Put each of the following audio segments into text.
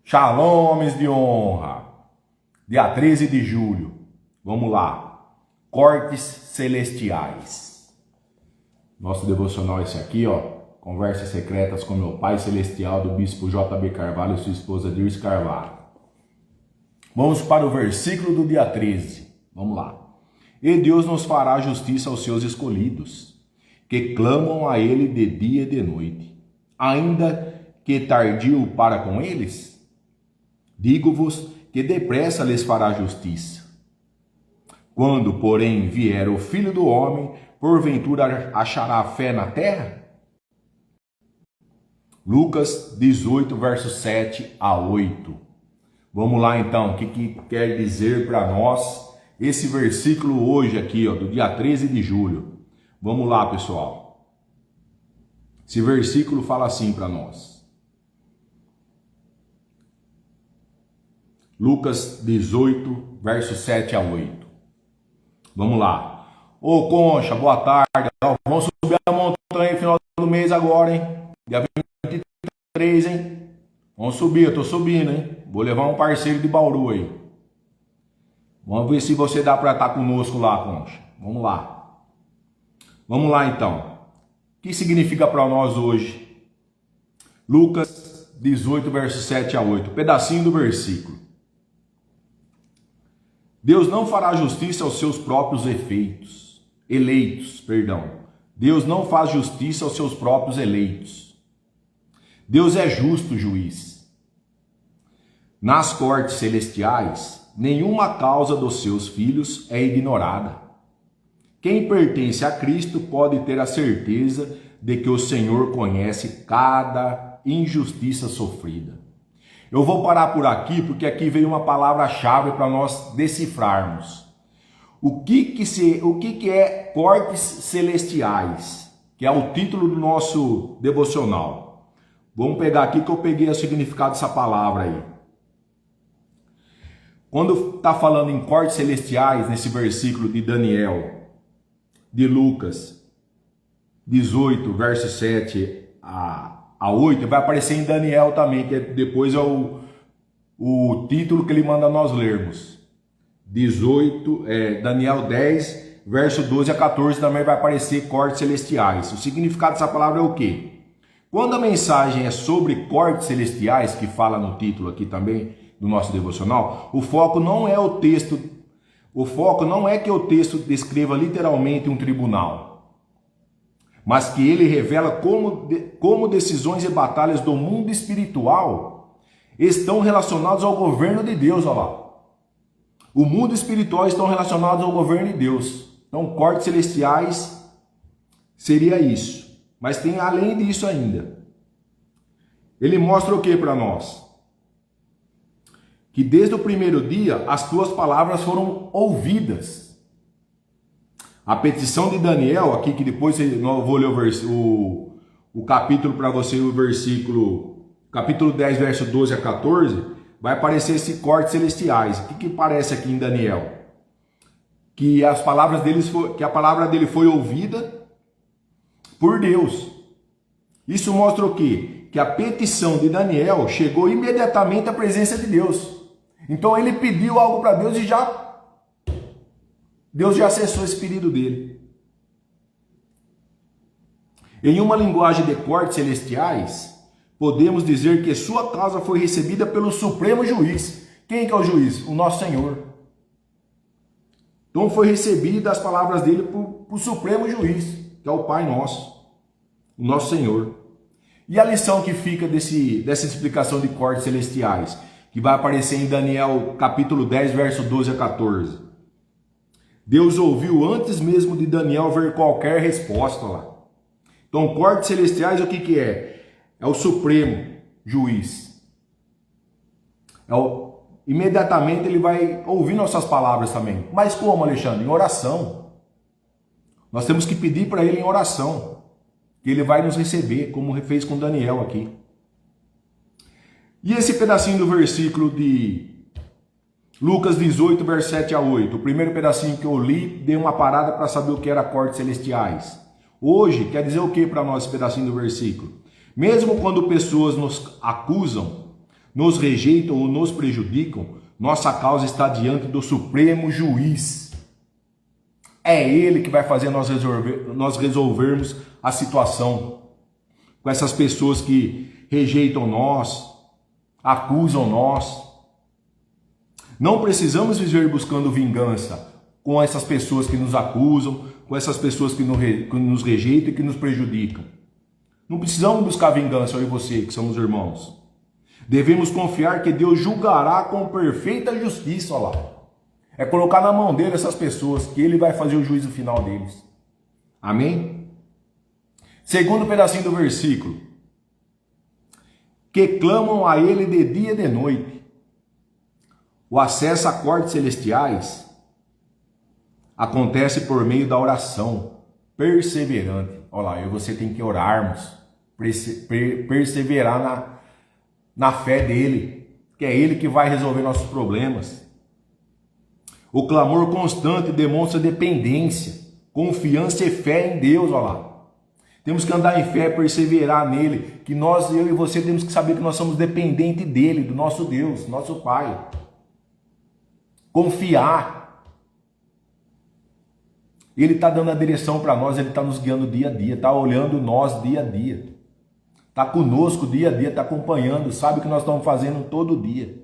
Shalom, homens de honra. Dia 13 de julho. Vamos lá. Cortes celestiais. Nosso devocional é esse aqui, ó. Conversas secretas com meu Pai Celestial, do Bispo J.B. Carvalho e sua esposa Dirce Carvalho. Vamos para o versículo do dia 13. Vamos lá. E Deus nos fará justiça aos seus escolhidos, que clamam a Ele de dia e de noite. Ainda que tardio para com eles, digo-vos que depressa lhes fará justiça. Quando, porém, vier o Filho do Homem, porventura achará fé na terra? Lucas 18, versos 7 a 8. Vamos lá então, o que quer dizer para nós esse versículo hoje aqui, ó, do dia 13 de julho. Vamos lá, pessoal. Esse versículo fala assim para nós. Lucas 18, versos 7 a 8. Vamos lá. Ô Concha, boa tarde. Vamos subir a montanha no final do mês agora, hein? Dia 23, hein? Vamos subir, eu tô subindo, hein? Vou levar um parceiro de Bauru aí. Vamos ver se você dá para estar conosco lá, Concha. Vamos lá. Vamos lá então. O que significa para nós hoje? Lucas 18, versos 7 a 8. Pedacinho do versículo. Deus não fará justiça aos seus próprios eleitos. Deus não faz justiça aos seus próprios eleitos. Deus é justo juiz. Nas cortes celestiais, nenhuma causa dos seus filhos é ignorada. Quem pertence a Cristo pode ter a certeza de que o Senhor conhece cada injustiça sofrida. Eu vou parar por aqui, porque aqui veio uma palavra-chave para nós decifrarmos. O que é cortes celestiais? Que é o título do nosso devocional. Vamos pegar aqui que eu peguei o significado dessa palavra aí. Quando está falando em cortes celestiais, nesse versículo de Daniel, de Lucas 18, verso 7 a 8, vai aparecer em Daniel também, que depois é o título que ele manda nós lermos. Daniel 10, verso 12 a 14 também vai aparecer cortes celestiais. O significado dessa palavra é o quê? Quando a mensagem é sobre cortes celestiais, que fala no título aqui também do nosso devocional, o foco não é o texto, o foco não é que o texto descreva literalmente um tribunal, mas que ele revela como decisões e batalhas do mundo espiritual estão relacionados ao governo de Deus, olha lá. O mundo espiritual estão relacionados ao governo de Deus. Então, cortes celestiais seria isso. Mas tem além disso ainda. Ele mostra o que para nós? Que desde o primeiro dia as tuas palavras foram ouvidas. A petição de Daniel, aqui que depois eu vou ler o capítulo para você, o versículo, capítulo 10, verso 12 a 14, vai aparecer esse cortes celestiais. O que parece aqui em Daniel? Que as palavras que a palavra dele foi ouvida por Deus. Isso mostra o quê? Que a petição de Daniel chegou imediatamente à presença de Deus. Então ele pediu algo para Deus e Deus já acessou esse pedido dele. Em uma linguagem de cortes celestiais, podemos dizer que sua causa foi recebida pelo Supremo Juiz. Quem que é o juiz? O nosso Senhor. Então foi recebida as palavras dele para o Supremo Juiz, que é o Pai Nosso, o nosso Senhor. E a lição que fica dessa explicação de cortes celestiais, que vai aparecer em Daniel capítulo 10, verso 12 a 14. Deus ouviu antes mesmo de Daniel ver qualquer resposta lá. Então, cortes celestiais, o que é? É o Supremo Juiz. Imediatamente ele vai ouvir nossas palavras também. Mas como, Alexandre? Em oração. Nós temos que pedir para ele em oração, que ele vai nos receber, como fez com Daniel aqui. E esse pedacinho do versículo de Lucas 18, verso 7 a 8. O primeiro pedacinho que eu li, dei uma parada para saber o que era cortes celestiais. Hoje, quer dizer o que para nós esse pedacinho do versículo? Mesmo quando pessoas nos acusam, nos rejeitam ou nos prejudicam, nossa causa está diante do Supremo Juiz. É Ele que vai fazer nós resolvermos a situação com essas pessoas que rejeitam nós, acusam nós. Não precisamos viver buscando vingança com essas pessoas que nos acusam, com essas pessoas que nos rejeitam e que nos prejudicam. Não precisamos buscar vingança, eu e você, que somos irmãos. Devemos confiar que Deus julgará com perfeita justiça, olha lá. É colocar na mão dele essas pessoas, que ele vai fazer o juízo final deles. Amém? Segundo pedacinho do versículo. Que clamam a ele de dia e de noite. O acesso a cortes celestiais acontece por meio da oração perseverante. Olha lá, eu e você tem que orarmos, perseverar na fé dele, que é ele que vai resolver nossos problemas. O clamor constante demonstra dependência, confiança e fé em Deus, olha lá. Temos que andar em fé, perseverar nele, que nós, eu e você, temos que saber que nós somos dependentes dele, do nosso Deus, nosso Pai. Confiar. Ele está dando a direção para nós, ele está nos guiando dia a dia, está olhando nós dia a dia. Está conosco dia a dia, está acompanhando, sabe o que nós estamos fazendo todo dia.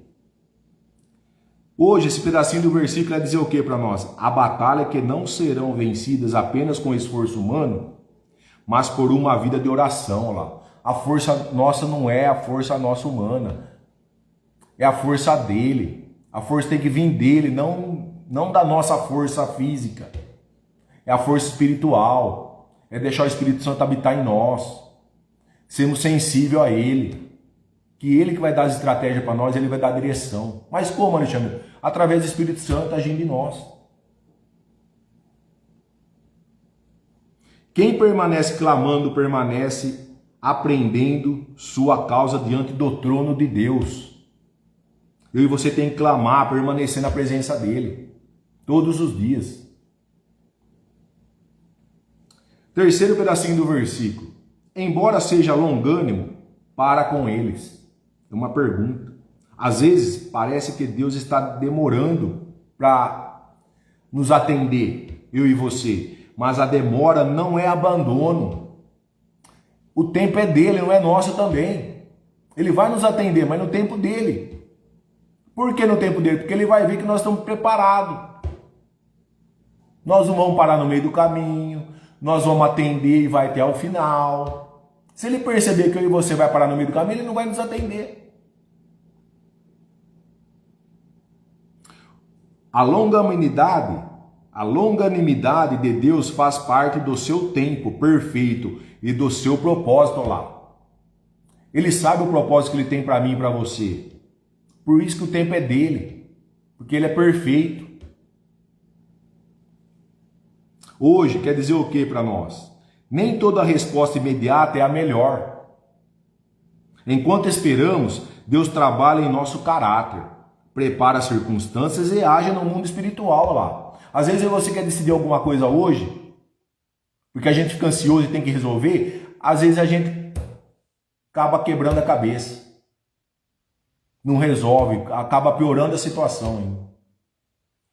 Hoje, esse pedacinho do versículo vai dizer o que para nós? A batalha que não serão vencidas apenas com esforço humano, mas por uma vida de oração. Lá. A força nossa não é a força nossa humana, é a força dele. A força tem que vir dele, não da nossa força física. É a força espiritual, é deixar o Espírito Santo habitar em nós. Sermos sensíveis a ele. Que ele que vai dar as estratégias para nós, ele vai dar a direção. Mas como, Alexandre? Através do Espírito Santo agindo em nós. Quem permanece clamando, permanece aprendendo sua causa diante do trono de Deus. Eu e você tem que clamar, permanecer na presença dele. Todos os dias. Terceiro pedacinho do versículo. Embora seja longânimo para com eles. É uma pergunta. Às vezes parece que Deus está demorando para nos atender, eu e você. Mas a demora não é abandono. O tempo é dele, não é nosso também. Ele vai nos atender, mas no tempo dele. Por que no tempo dele? Porque ele vai ver que nós estamos preparados. Nós não vamos parar no meio do caminho, nós vamos atender e vai até o final. Se ele perceber que eu e você vai parar no meio do caminho, ele não vai nos atender. A longanimidade de Deus faz parte do seu tempo perfeito e do seu propósito lá. Ele sabe o propósito que ele tem para mim e para você. Por isso que o tempo é dele, porque ele é perfeito. Hoje quer dizer o que para nós? Nem toda resposta imediata é a melhor. Enquanto esperamos, Deus trabalha em nosso caráter, prepara as circunstâncias e age no mundo espiritual lá. Às vezes você quer decidir alguma coisa hoje, porque a gente fica ansioso e tem que resolver, às vezes a gente acaba quebrando a cabeça. Não resolve, acaba piorando a situação ainda.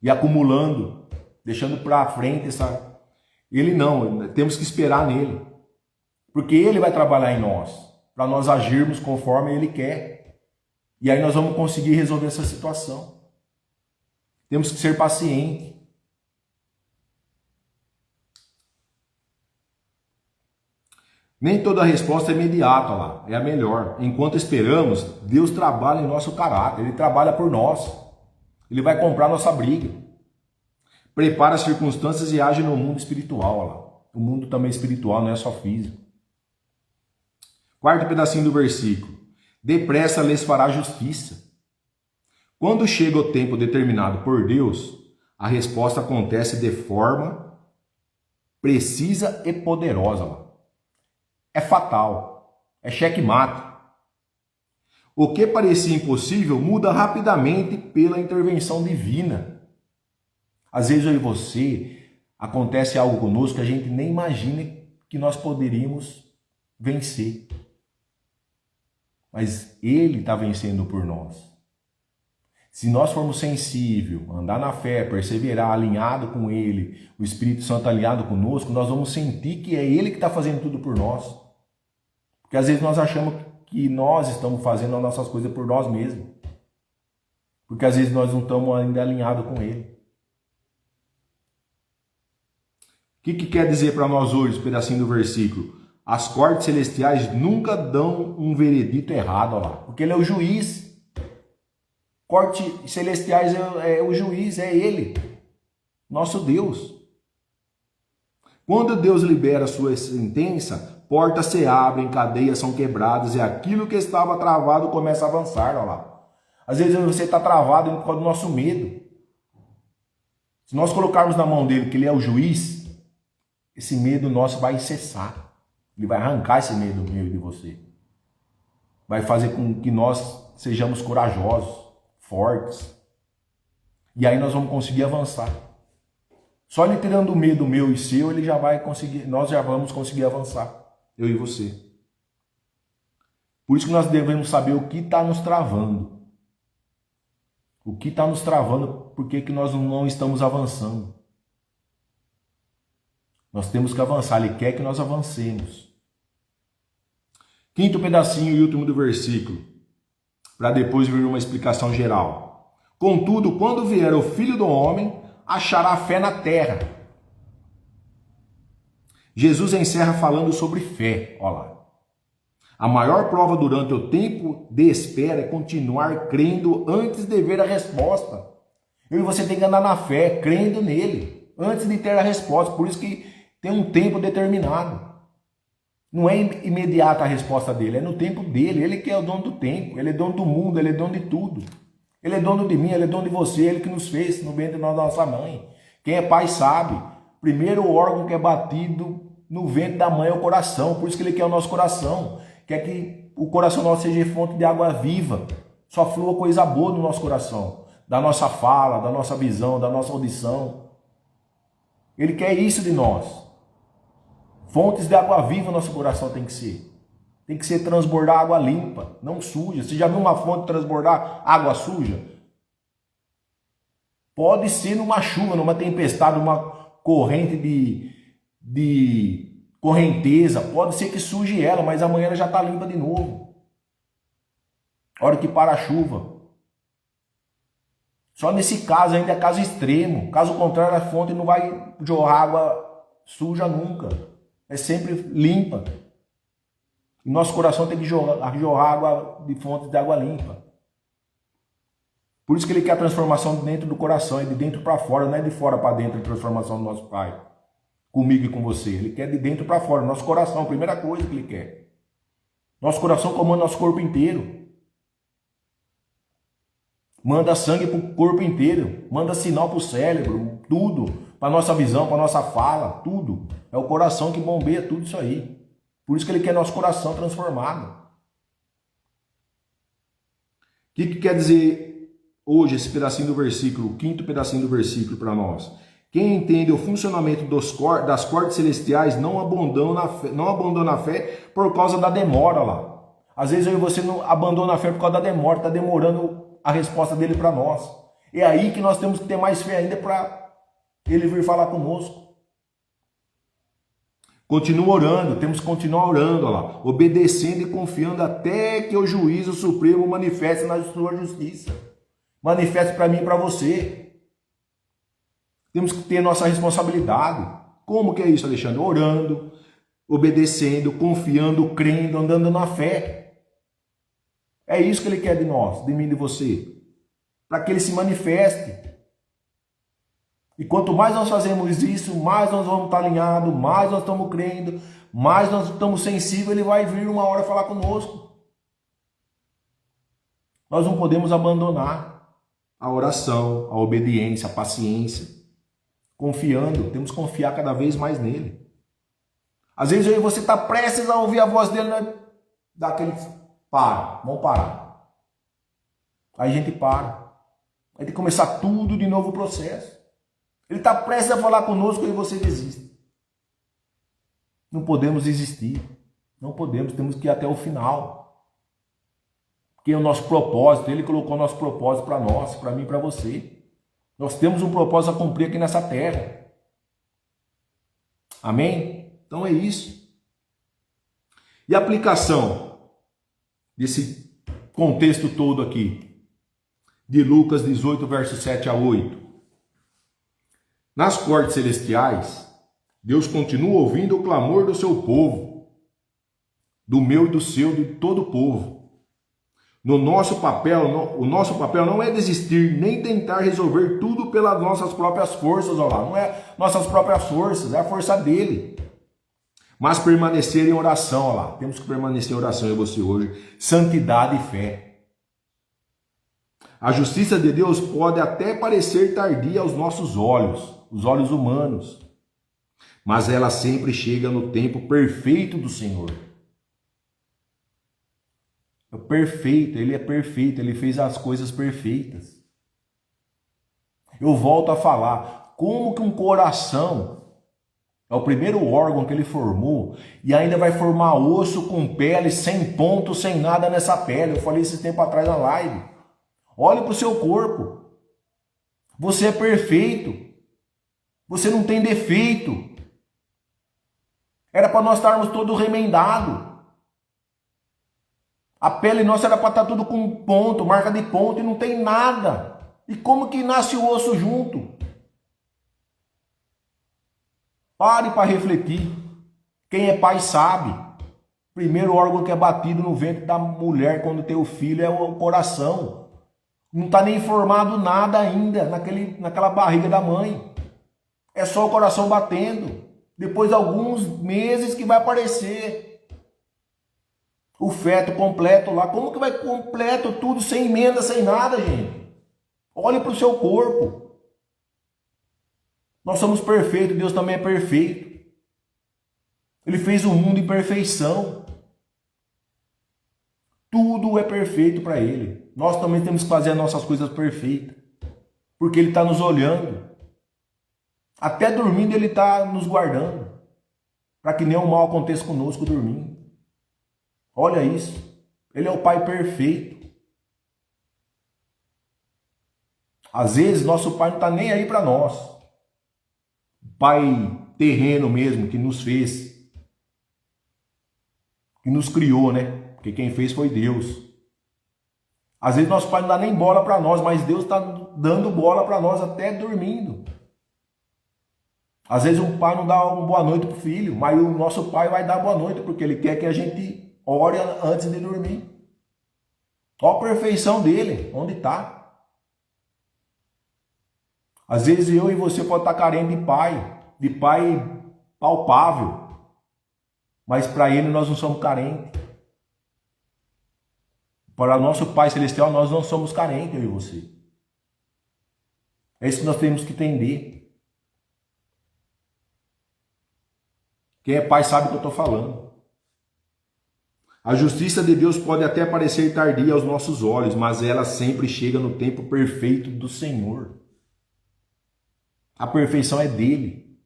E acumulando, deixando para frente essa... Ele não, temos que esperar nele. Porque ele vai trabalhar em nós, para nós agirmos conforme ele quer. E aí nós vamos conseguir resolver essa situação. Temos que ser pacientes. Nem toda resposta é imediata lá, é a melhor. Enquanto esperamos, Deus trabalha em nosso caráter, ele trabalha por nós. Ele vai comprar nossa briga. Prepara as circunstâncias e age no mundo espiritual lá. O mundo também é espiritual, não é só físico. Quarto pedacinho do versículo. Depressa lhes fará justiça. Quando chega o tempo determinado por Deus, a resposta acontece de forma precisa e poderosa lá. É fatal, é checkmate. O que parecia impossível muda rapidamente pela intervenção divina. Às vezes eu e você, acontece algo conosco que a gente nem imagina que nós poderíamos vencer. mas Ele está vencendo por nós. Se nós formos sensíveis, andar na fé, perseverar, alinhado com Ele, o Espírito Santo alinhado conosco, nós vamos sentir que é Ele que está fazendo tudo por nós. Porque às vezes nós achamos que nós estamos fazendo as nossas coisas por nós mesmos. Porque às vezes nós não estamos ainda alinhados com Ele. O que quer dizer para nós hoje, esse pedacinho do versículo? As cortes celestiais nunca dão um veredito errado, olha lá, porque Ele é o juiz. Cortes celestiais é o juiz, é Ele, nosso Deus. Quando Deus libera a sua sentença, portas se abrem, cadeias são quebradas e aquilo que estava travado começa a avançar, olha lá. Às vezes você está travado por causa do nosso medo. Se nós colocarmos na mão dele que Ele é o juiz, esse medo nosso vai cessar. Ele vai arrancar esse medo meu e de você. Vai fazer com que nós sejamos corajosos, fortes. E aí nós vamos conseguir avançar. Só Ele tirando o medo meu e seu, ele já vai conseguir, nós já vamos conseguir avançar. Eu e você. Por isso que nós devemos saber o que está nos travando. O que está nos travando, por que nós não estamos avançando? Nós temos que avançar, Ele quer que nós avancemos. Quinto pedacinho e último do versículo, para depois vir uma explicação geral. Contudo, quando vier o Filho do Homem, achará fé na terra. Jesus encerra falando sobre fé, olha lá. A maior prova durante o tempo de espera é continuar crendo antes de ver a resposta. Eu e você tem que andar na fé, crendo nele, antes de ter a resposta. Por isso que tem um tempo determinado. Não é imediata a resposta dele, é no tempo dele. Ele que é o dono do tempo, ele é dono do mundo, ele é dono de tudo. Ele é dono de mim, ele é dono de você, ele que nos fez no ventre da nossa mãe. Quem é pai sabe. Primeiro órgão que é batido no ventre da mãe é o coração, por isso que ele quer o nosso coração. Quer que o coração nosso seja fonte de água viva. Só flua coisa boa no nosso coração. Da nossa fala, da nossa visão, da nossa audição. Ele quer isso de nós. Fontes de água viva nosso coração tem que ser. Tem que ser transbordar água limpa, não suja. Você já viu uma fonte transbordar água suja? Pode ser numa chuva, numa tempestade, numa corrente de correnteza. Pode ser que suje ela, mas amanhã ela já está limpa de novo. A hora que para a chuva. Só nesse caso ainda é caso extremo. Caso contrário, a fonte não vai jorrar água suja nunca. É sempre limpa. E nosso coração tem que jorrar água de fontes de água limpa. Por isso que ele quer a transformação de dentro do coração, é de dentro para fora, não é de fora para dentro a transformação do nosso Pai. Comigo e com você. Ele quer de dentro para fora, nosso coração, a primeira coisa que ele quer. Nosso coração comanda nosso corpo inteiro. Manda sangue para o corpo inteiro, manda sinal para o cérebro, tudo, para a nossa visão, para a nossa fala, tudo. É o coração que bombeia tudo isso aí. Por isso que ele quer nosso coração transformado. O que quer dizer hoje esse pedacinho do versículo, o quinto pedacinho do versículo para nós? Quem entende o funcionamento das cortes celestiais não abandona a fé por causa da demora lá. Às vezes eu e você não abandona a fé por causa da demora, está demorando a resposta dele para nós. É aí que nós temos que ter mais fé ainda para ele vir falar conosco. Continua orando, temos que continuar orando, olha lá, obedecendo e confiando até que o juízo supremo manifeste na sua justiça. Manifeste para mim e para você. Temos que ter nossa responsabilidade. Como que é isso, Alexandre? Orando, obedecendo, confiando, crendo, andando na fé. É isso que ele quer de nós, de mim e de você. Para que ele se manifeste. E quanto mais nós fazemos isso, mais nós vamos estar alinhados, mais nós estamos crendo, mais nós estamos sensíveis, ele vai vir uma hora falar conosco. Nós não podemos abandonar a oração, a obediência, a paciência. Confiando, temos que confiar cada vez mais nele. Às vezes eu e você está prestes a ouvir a voz dele, né? Dá aquele... vamos parar. Aí a gente para. Aí tem que começar tudo de novo o processo. Ele está prestes a falar conosco e você desiste. Não podemos desistir. Não podemos, temos que ir até o final. que é o nosso propósito. Ele colocou o nosso propósito para nós, para mim e para você. Nós temos um propósito a cumprir aqui nessa terra. Amém? Então é isso. E a aplicação desse contexto todo aqui, de Lucas 18, versos 7 a 8. Nas cortes celestiais, Deus continua ouvindo o clamor do seu povo, do meu e do seu, de todo o povo. O nosso papel não é desistir, nem tentar resolver tudo pelas nossas próprias forças, olha lá. Não é nossas próprias forças, é a força dele. Mas permanecer em oração, olha lá. Temos que permanecer em oração, eu e você hoje. Santidade e fé. A justiça de Deus pode até parecer tardia aos nossos olhos, os olhos humanos. Mas ela sempre chega no tempo perfeito do Senhor. É perfeito, ele é perfeito, ele fez as coisas perfeitas. Eu volto a falar, como que um coração é o primeiro órgão que ele formou e ainda vai formar osso com pele, sem ponto, sem nada nessa pele? Eu falei esse tempo atrás na live. Olhe para o seu corpo. Você é perfeito. Você não tem defeito. Era para nós estarmos todos remendados. A pele nossa era para estar tudo com ponto, marca de ponto, e não tem nada. E como que nasce o osso junto? Pare para refletir. Quem é pai sabe. Primeiro órgão que é batido no ventre da mulher quando tem o filho é o coração. Não está nem formado nada ainda naquela barriga da mãe. É só o coração batendo. Depois de alguns meses que vai aparecer o feto completo lá. Como que vai completo tudo, sem emenda, sem nada, gente? Olhe para o seu corpo. Nós somos perfeitos, Deus também é perfeito. Ele fez o mundo em perfeição. Tudo é perfeito para Ele. Nós também temos que fazer as nossas coisas perfeitas. Porque Ele está nos olhando. Até dormindo Ele está nos guardando. Para que nenhum mal aconteça conosco dormindo. Olha isso. Ele é o Pai perfeito. Às vezes nosso Pai não está nem aí para nós. O Pai terreno mesmo, que nos fez. Que nos criou, né? Porque quem fez foi Deus. Às vezes nosso Pai não dá nem bola para nós, mas Deus está dando bola para nós até dormindo. Às vezes um pai não dá uma boa noite para o filho, mas o nosso Pai vai dar boa noite, porque Ele quer que a gente ore antes de dormir. Olha a perfeição dele, onde está. Às vezes eu e você pode estar carente de pai palpável. Mas para Ele nós não somos carentes. Para o nosso Pai Celestial nós não somos carentes, eu e você. É isso que nós temos que entender. Quem é pai sabe o que eu estou falando. A justiça de Deus pode até parecer tardia aos nossos olhos, mas ela sempre chega no tempo perfeito do Senhor. A perfeição é dele.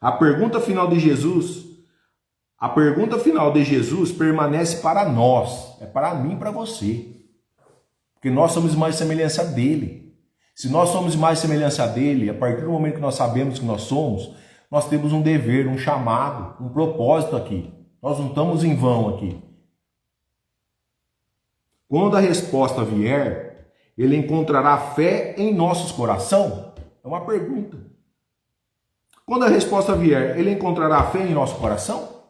A pergunta final de Jesus permanece para nós, é para mim e para você. Porque nós somos mais semelhança dele. Se nós somos mais semelhança dele, a partir do momento que nós sabemos que nós somos, nós temos um dever, um chamado, um propósito aqui. Nós não estamos em vão aqui. Quando a resposta vier, Ele encontrará fé em nossos corações? É uma pergunta. Quando a resposta vier, Ele encontrará fé em nosso coração?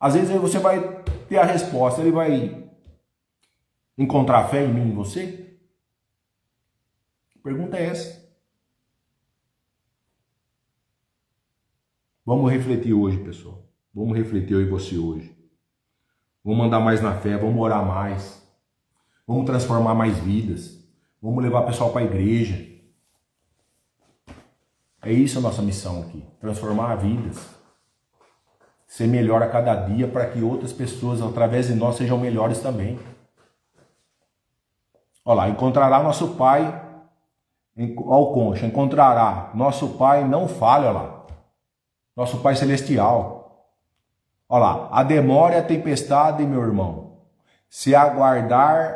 Às vezes você vai ter a resposta, Ele vai encontrar fé em mim e em você? A pergunta é essa. Vamos refletir hoje, pessoal. Vamos refletir eu e você hoje. Vamos andar mais na fé, vamos orar mais. Vamos transformar mais vidas. Vamos levar o pessoal para a igreja. É isso a nossa missão aqui. Transformar vidas. Ser melhor a cada dia para que outras pessoas, através de nós, sejam melhores também. Olha lá, encontrará nosso Pai, ao Concha, encontrará nosso Pai, não falha, olha lá. Nosso Pai Celestial. Olha lá, a demora e a tempestade, meu irmão, se aguardarão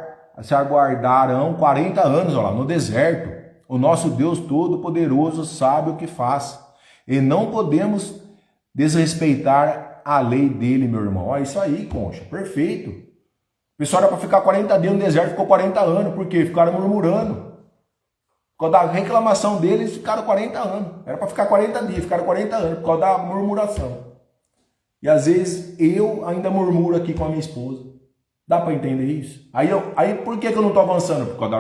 40 anos, olha lá, no deserto. O nosso Deus Todo-Poderoso sabe o que faz. E não podemos desrespeitar a lei dele, meu irmão. Olha isso aí, Concha, perfeito. O pessoal era para ficar 40 dias no deserto, ficou 40 anos. Por quê? Ficaram murmurando. Por causa da reclamação deles, ficaram 40 anos. Era para ficar 40 dias, ficaram 40 anos, por causa da murmuração. E às vezes eu ainda murmuro aqui com a minha esposa. Dá para entender isso? Aí por que eu não estou avançando? Por causa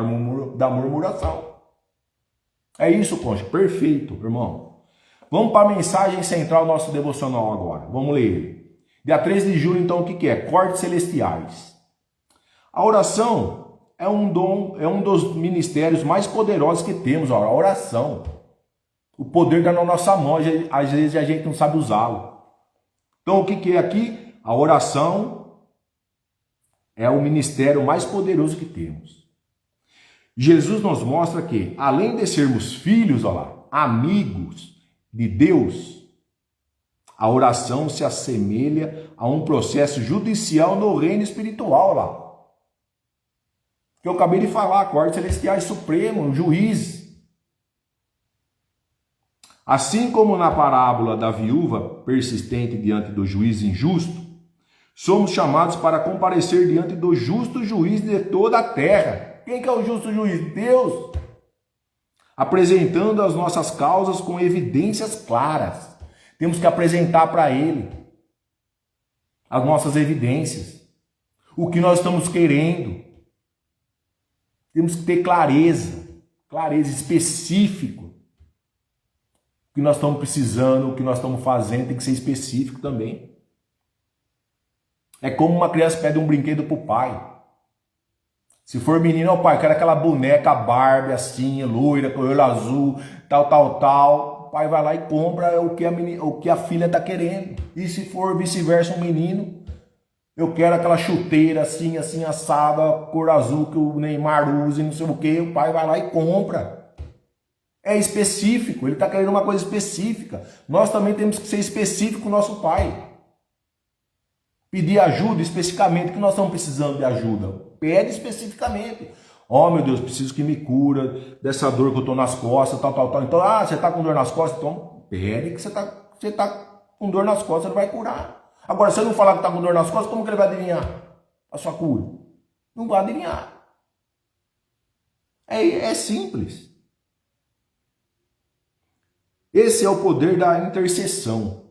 da murmuração. É isso, Concha. Perfeito, irmão. Vamos para a mensagem central do nosso devocional agora. Vamos ler ele. Dia 13 de julho, então, o que é? Cortes celestiais. A oração é um dom, é um dos ministérios mais poderosos que temos, ó, a oração. O poder está na nossa mão, às vezes a gente não sabe usá-lo. Então, o que é aqui? A oração é o ministério mais poderoso que temos. Jesus nos mostra que, além de sermos filhos, olha lá, amigos de Deus, a oração se assemelha a um processo judicial no reino espiritual, olha lá. Que eu acabei de falar, cortes celestiais supremo, juiz. Assim como na parábola da viúva persistente diante do juiz injusto, somos chamados para comparecer diante do justo juiz de toda a terra. Quem que é o justo juiz? Deus. Apresentando as nossas causas com evidências claras. Temos que apresentar para Ele as nossas evidências. O que nós estamos querendo. Temos que ter clareza específico. O que nós estamos precisando, o que nós estamos fazendo, tem que ser específico também. É como uma criança pede um brinquedo para o pai. Se for menino, ó pai, quero aquela boneca Barbie assim, loira, com olho azul, tal. O pai vai lá e compra o que a filha está querendo. E se for vice-versa, um menino, eu quero aquela chuteira assim, assada, cor azul que o Neymar usa e não sei o que, o pai vai lá e compra. É específico, ele está querendo uma coisa específica. Nós também temos que ser específicos com o nosso pai. Pedir ajuda especificamente, que nós estamos precisando de ajuda. Pede especificamente. Ó, meu Deus, preciso que me cura dessa dor que eu estou nas costas, tal. Então, você está com dor nas costas? Então, pede que você tá com dor nas costas, ele vai curar. Agora, se eu não falar que está com dor nas costas, como que ele vai adivinhar a sua cura? Não vai adivinhar. É simples. Esse é o poder da intercessão.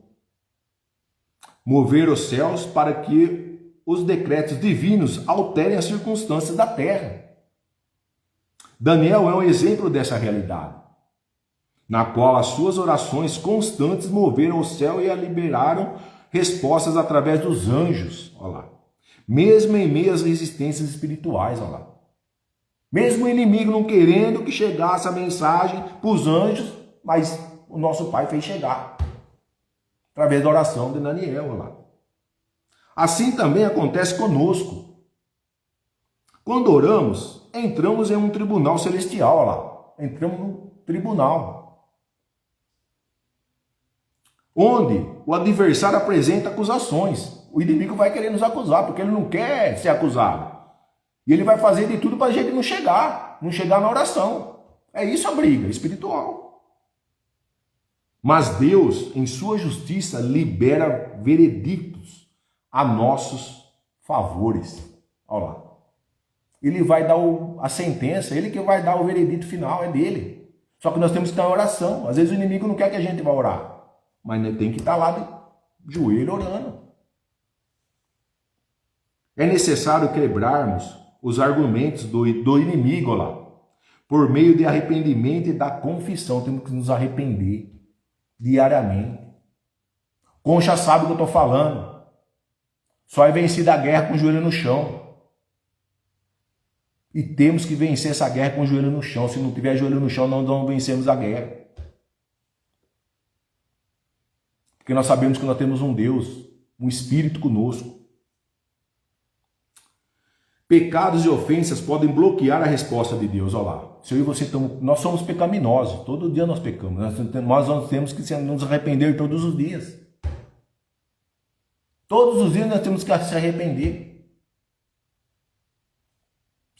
Mover os céus para que os decretos divinos alterem as circunstâncias da terra. Daniel é um exemplo dessa realidade, na qual as suas orações constantes moveram o céu e liberaram respostas através dos anjos, olha lá. Mesmo em meio às resistências espirituais, olha lá. Mesmo o inimigo não querendo que chegasse a mensagem para os anjos, mas o nosso Pai fez chegar. Através da oração de Daniel, olha lá. Assim também acontece conosco. Quando oramos, entramos em um tribunal celestial, olha lá. Entramos no tribunal. Onde o adversário apresenta acusações. O inimigo vai querer nos acusar, porque ele não quer ser acusado. E ele vai fazer de tudo para a gente não chegar na oração. É isso a briga espiritual. Mas Deus, em sua justiça, libera veredictos a nossos favores. Olha lá. Ele vai dar a sentença, ele que vai dar o veredito final, é dele. Só que nós temos que estar em oração. Às vezes o inimigo não quer que a gente vá orar, mas tem que estar lá de joelho orando. É necessário quebrarmos os argumentos do inimigo, olha lá, por meio de arrependimento e da confissão. Temos que nos arrepender diariamente. Concha sabe o que eu estou falando. Só é vencida a guerra com o joelho no chão. E temos que vencer essa guerra com o joelho no chão. Se não tiver joelho no chão, não vencemos a guerra. Porque nós sabemos que nós temos um Deus, um Espírito conosco. Pecados e ofensas podem bloquear a resposta de Deus. Olha lá. Se eu e você nós somos pecaminosos. Todo dia nós pecamos. Nós temos que nos arrepender todos os dias. Todos os dias nós temos que se arrepender.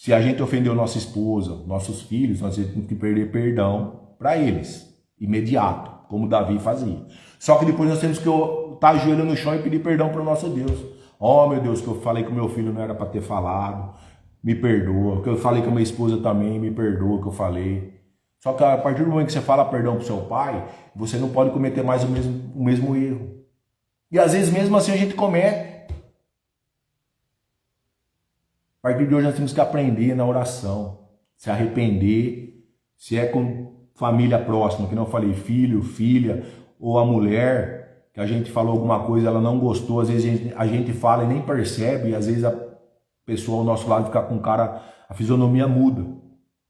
Se a gente ofendeu nossa esposa, nossos filhos, nós temos que perder perdão para eles, imediato, como Davi fazia. Só que depois nós temos que estar ajoelhando no chão e pedir perdão para o nosso Deus. Oh, meu Deus, que eu falei que o meu filho não era para ter falado, me perdoa. Que eu falei com a minha esposa também, me perdoa que eu falei. Só que a partir do momento que você fala perdão para o seu pai, você não pode cometer mais o mesmo erro. E às vezes mesmo assim a gente comete. A partir de hoje nós temos que aprender na oração, se arrepender, se é com família próxima, que não falei, filho, filha, ou a mulher, que a gente falou alguma coisa, ela não gostou, às vezes a gente fala e nem percebe, e às vezes a pessoa ao nosso lado fica com a fisionomia muda.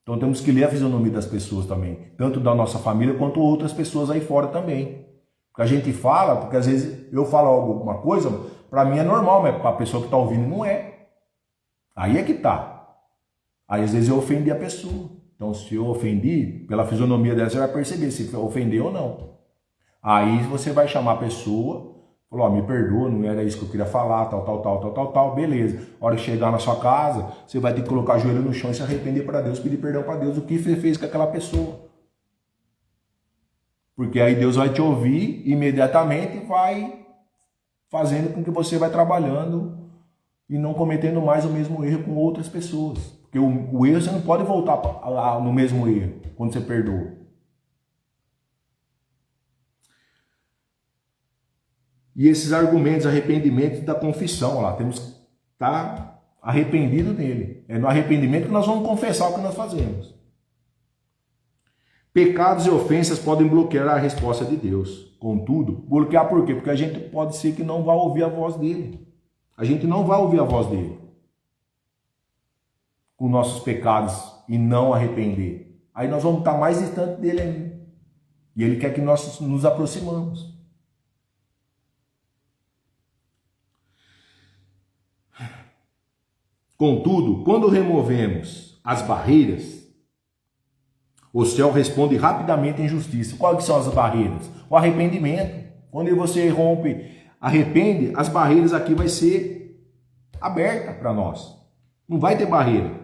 Então temos que ler a fisionomia das pessoas também, tanto da nossa família quanto outras pessoas aí fora também. Porque a gente fala, porque às vezes eu falo alguma coisa, para mim é normal, mas para a pessoa que está ouvindo não é. Aí é que tá. Aí às vezes eu ofendi a pessoa. Então se eu ofendi, pela fisionomia dela você vai perceber se ofendeu ou não. Aí você vai chamar a pessoa, falou, me perdoa, não era isso que eu queria falar, tal, beleza. A hora que chegar na sua casa, você vai ter que colocar o joelho no chão e se arrepender para Deus, pedir perdão para Deus do que você fez com aquela pessoa. Porque aí Deus vai te ouvir imediatamente e vai fazendo com que você vai trabalhando e não cometendo mais o mesmo erro com outras pessoas. Porque o erro você não pode voltar no mesmo erro quando você perdoa. E esses argumentos, arrependimento da confissão, lá, temos que estar arrependido dele. É no arrependimento que nós vamos confessar o que nós fazemos. Pecados e ofensas podem bloquear a resposta de Deus. Contudo, bloquear por quê? Porque a gente pode ser que não vá ouvir a voz dele. A gente não vai ouvir a voz dele com nossos pecados e não arrepender. Aí nós vamos estar mais distante dele ainda. E ele quer que nós nos aproximamos. Contudo, quando removemos as barreiras, o céu responde rapidamente em justiça. Quais são as barreiras? O arrependimento. Quando você arrepende, as barreiras aqui vai ser aberta para nós. Não vai ter barreira.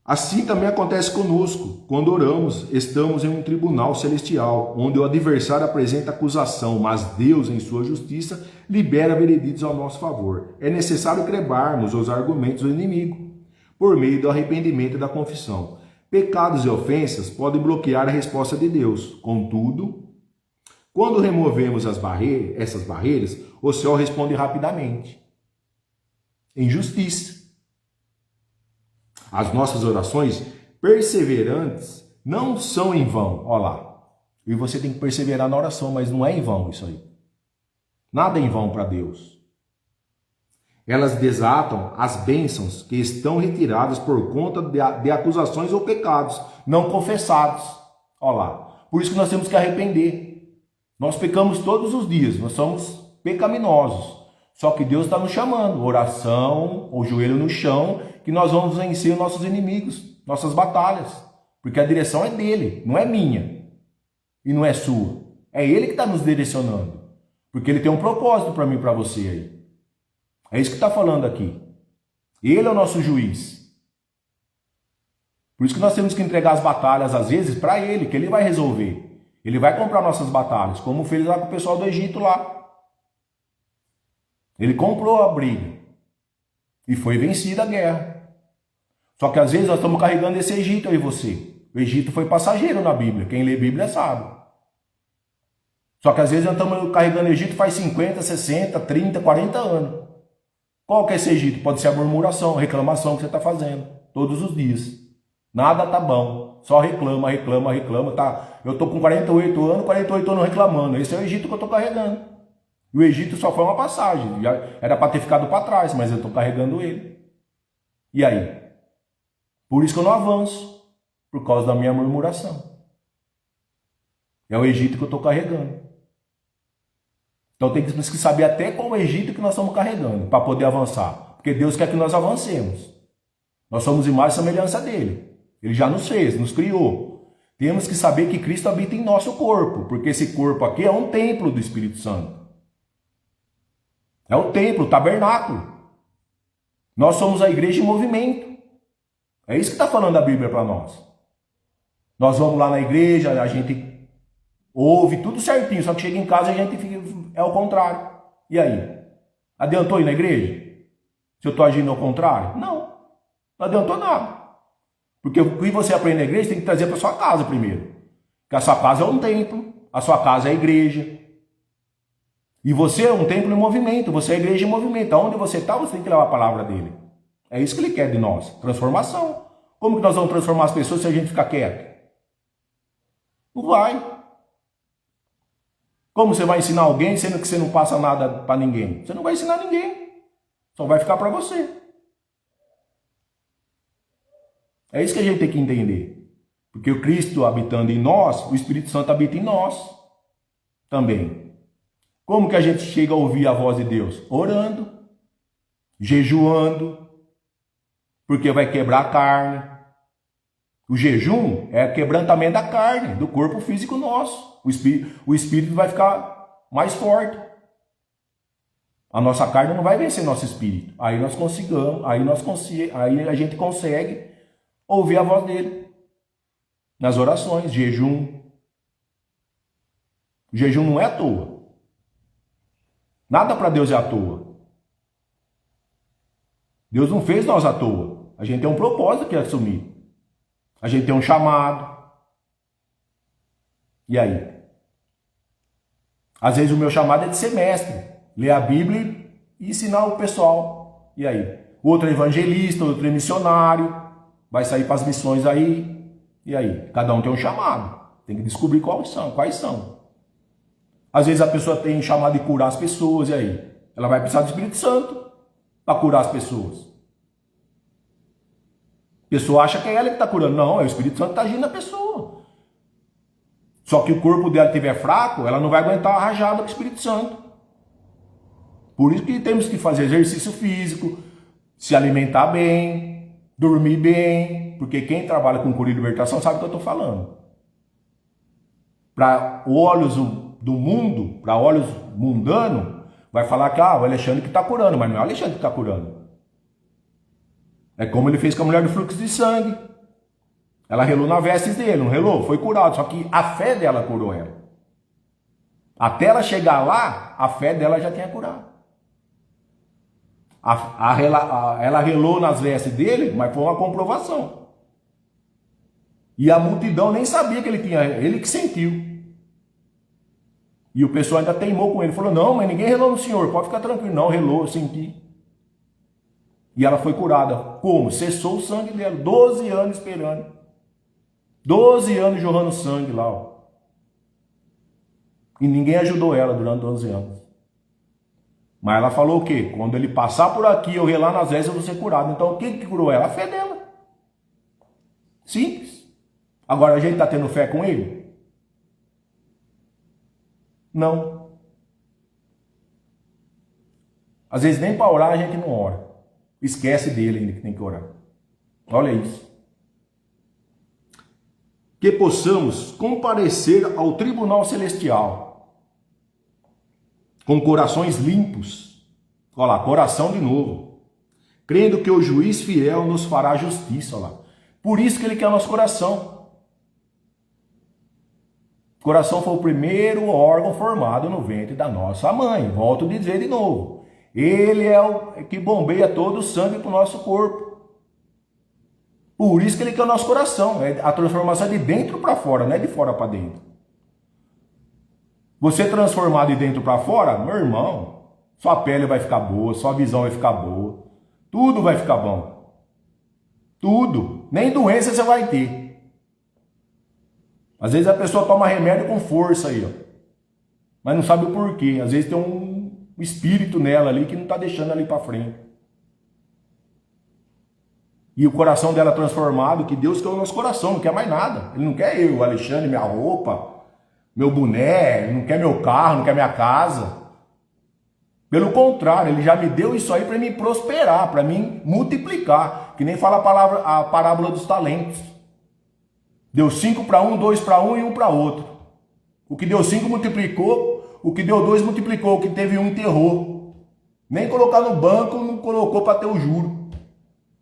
Assim também acontece conosco. Quando oramos, estamos em um tribunal celestial, onde o adversário apresenta acusação, mas Deus, em sua justiça, libera vereditos ao nosso favor. É necessário quebrarmos os argumentos do inimigo, por meio do arrependimento e da confissão. Pecados e ofensas podem bloquear a resposta de Deus. Contudo, quando removemos essas barreiras, o céu responde rapidamente, em justiça. As nossas orações perseverantes não são em vão. Olha lá. E você tem que perseverar na oração, mas não é em vão isso aí. Nada é em vão para Deus. Elas desatam as bênçãos que estão retiradas por conta de acusações ou pecados não confessados. Olha lá. Por isso que nós temos que arrepender. Nós pecamos todos os dias, nós somos pecaminosos. Só que Deus está nos chamando, oração, o joelho no chão, que nós vamos vencer os nossos inimigos, nossas batalhas. Porque a direção é dele, não é minha. E não é sua. É ele que está nos direcionando. Porque ele tem um propósito para mim e para você aí. É isso que está falando aqui. Ele é o nosso juiz. Por isso que nós temos que entregar as batalhas, às vezes, para ele, que ele vai resolver. Ele vai comprar nossas batalhas, como fez lá com o pessoal do Egito lá. Ele comprou a briga. E foi vencida a guerra. Só que às vezes nós estamos carregando esse Egito aí você. O Egito foi passageiro na Bíblia. Quem lê Bíblia sabe. Só que às vezes nós estamos carregando o Egito faz 50, 60, 30, 40 anos. Qual que é esse Egito? Pode ser a murmuração, a reclamação que você está fazendo. Todos os dias. Nada tá bom. Só reclama. Tá. Eu estou com 48 anos reclamando. Esse é o Egito que eu estou carregando. E o Egito só foi uma passagem. Era para ter ficado para trás, mas eu estou carregando ele. E aí? Por isso que eu não avanço. Por causa da minha murmuração. É o Egito que eu estou carregando. Então temos que saber até qual é o Egito que nós estamos carregando para poder avançar. Porque Deus quer que nós avancemos. Nós somos imagem e semelhança dele. Ele já nos fez, nos criou. Temos que saber que Cristo habita em nosso corpo. Porque esse corpo aqui é um templo do Espírito Santo. É o templo, o tabernáculo. Nós somos a igreja em movimento. É isso que está falando a Bíblia para nós. Nós vamos lá na igreja, a gente ouve tudo certinho, só que chega em casa e a gente fica, é o contrário. E aí? Adiantou ir na igreja? Se eu estou agindo ao contrário? Não. Não adiantou nada. Porque o que você aprende na igreja tem que trazer para sua casa primeiro. Porque a sua casa é um templo, a sua casa é a igreja. E você é um templo em movimento, você é a igreja em movimento. Aonde você está, você tem que levar a palavra dele. É isso que ele quer de nós, transformação. Como que nós vamos transformar as pessoas se a gente ficar quieto? Não vai. Como você vai ensinar alguém sendo que você não passa nada para ninguém? Você não vai ensinar ninguém. Só vai ficar para você. É isso que a gente tem que entender. Porque o Cristo habitando em nós, o Espírito Santo habita em nós também. Como que a gente chega a ouvir a voz de Deus? Orando, jejuando, porque vai quebrar a carne. O jejum é quebrantamento da carne, do corpo físico nosso. O espírito vai ficar mais forte. A nossa carne não vai vencer nosso espírito. Aí nós conseguimos, aí a gente consegue ouvir a voz dele. Nas orações, jejum. O jejum não é à toa. Nada para Deus é à toa. Deus não fez nós à toa. A gente tem um propósito que assumir. A gente tem um chamado. E aí? Às vezes o meu chamado é de ser mestre. Ler a Bíblia e ensinar o pessoal. E aí? O outro é evangelista, o outro é missionário. Vai sair para as missões aí. E aí? Cada um tem um chamado. Tem que descobrir quais são. Às vezes a pessoa tem um chamado de curar as pessoas. E aí? Ela vai precisar do Espírito Santo para curar as pessoas. A pessoa acha que é ela que está curando. Não, é o Espírito Santo que está agindo na pessoa. Só que o corpo dela estiver fraco, ela não vai aguentar a rajada do Espírito Santo. Por isso que temos que fazer exercício físico, se alimentar bem, dormir bem. Porque quem trabalha com cura e libertação sabe o que eu estou falando. Para olhos do mundo, para olhos mundanos, vai falar que o Alexandre que está curando, mas não é o Alexandre que está curando. É como ele fez com a mulher do fluxo de sangue. Ela relou na vestes dele, não relou? Foi curado, só que a fé dela curou ela. Até ela chegar lá, a fé dela já tinha curado. Ela relou nas vestes dele, mas foi uma comprovação. E a multidão nem sabia que ele tinha, ele que sentiu. E o pessoal ainda teimou com ele, falou, não, mas ninguém relou no senhor, pode ficar tranquilo. Não, relou, eu senti. E ela foi curada. Como? Cessou o sangue dela. 12 anos esperando. 12 anos jorrando sangue lá. Ó. E ninguém ajudou ela durante 12 anos. Mas ela falou o quê? Quando ele passar por aqui, eu relar nas vestes, eu vou ser curado. Então o que curou ela? A fé dela. Simples. Agora a gente está tendo fé com ele? Não. Às vezes nem para orar a gente não ora. Esquece dele ainda que tem que orar. Olha isso. Que possamos comparecer ao tribunal celestial com corações limpos. Olha lá, coração de novo. Crendo que o juiz fiel nos fará justiça. Olha lá. Por isso que ele quer nosso coração. O coração foi o primeiro órgão formado no ventre da nossa mãe. Volto a dizer de novo. Ele é o que bombeia todo o sangue para o nosso corpo. Por isso que ele quer o nosso coração. A transformação é de dentro para fora, não é de fora para dentro. Você transformar de dentro para fora, meu irmão, sua pele vai ficar boa, sua visão vai ficar boa. Tudo vai ficar bom. Tudo. Nem doença você vai ter. Às vezes a pessoa toma remédio com força aí, ó. Mas não sabe o porquê. Às vezes tem um espírito nela ali que não está deixando ela ir para frente. E o coração dela transformado, que Deus quer o nosso coração, não quer mais nada. Ele não quer eu, o Alexandre, minha roupa, meu boné, ele não quer meu carro, não quer minha casa. Pelo contrário, ele já me deu isso aí para me prosperar, para mim multiplicar. Que nem fala a parábola dos talentos. Deu 5 para um, 2 para um e 1 para outro. O que deu 5 multiplicou, o que deu 2 multiplicou, o que teve 1 enterrou. Nem colocar no banco, não colocou para ter o juro.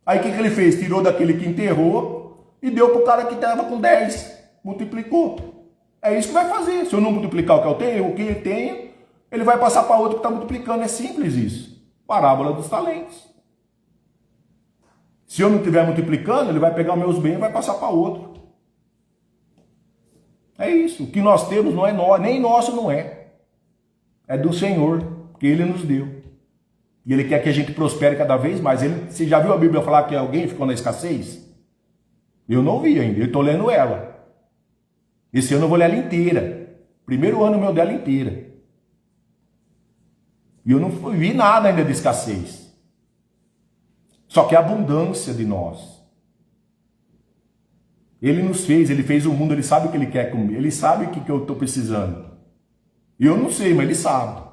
Aí o que ele fez? Tirou daquele que enterrou e deu para o cara que estava com 10. Multiplicou. É isso que vai fazer. Se eu não multiplicar o que eu tenho, o que ele tem, ele vai passar para outro que está multiplicando. É simples isso. Parábola dos talentos. Se eu não estiver multiplicando, ele vai pegar os meus bens e vai passar para outro. É isso. O que nós temos não é nosso, nem nosso não é. É do Senhor, que Ele nos deu. E Ele quer que a gente prospere cada vez mais. Você já viu a Bíblia falar que alguém ficou na escassez? Eu não vi ainda, eu estou lendo ela. Esse ano eu vou ler ela inteira. Primeiro ano meu dela inteira. E eu não vi nada ainda de escassez. Só que a abundância de nós. Ele nos fez, Ele fez o mundo, Ele sabe o que Ele quer comigo. Ele sabe o que eu estou precisando. E eu não sei, mas Ele sabe.